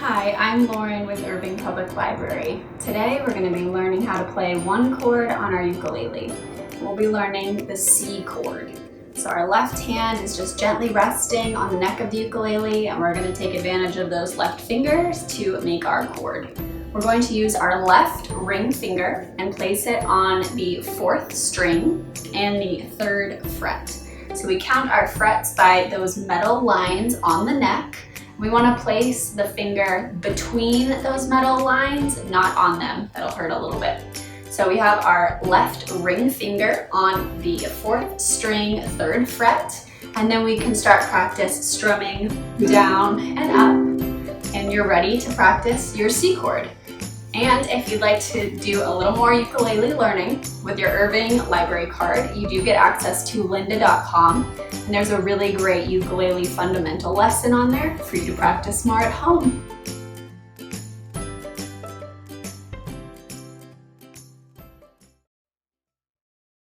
Hi, I'm Lauren with Irving Public Library. Today we're going to be learning how to play one chord on our ukulele. We'll be learning the C chord. So our left hand is just gently resting on the neck of the ukulele, and we're going to take advantage of those left fingers to make our chord. We're going to use our left ring finger and place it on the 4th string and the 3rd fret. So we count our frets by those metal lines on the neck. We want to place the finger between those metal lines, not on them. That'll hurt a little bit. So we have our left ring finger on the 4th string, 3rd fret, and then we can start practice strumming down and up, and you're ready to practice your C chord. And if you'd like to do a little more ukulele learning with your Irving Library card, you do get access to lynda.com, and there's a really great ukulele fundamental lesson on there for you to practice more at home.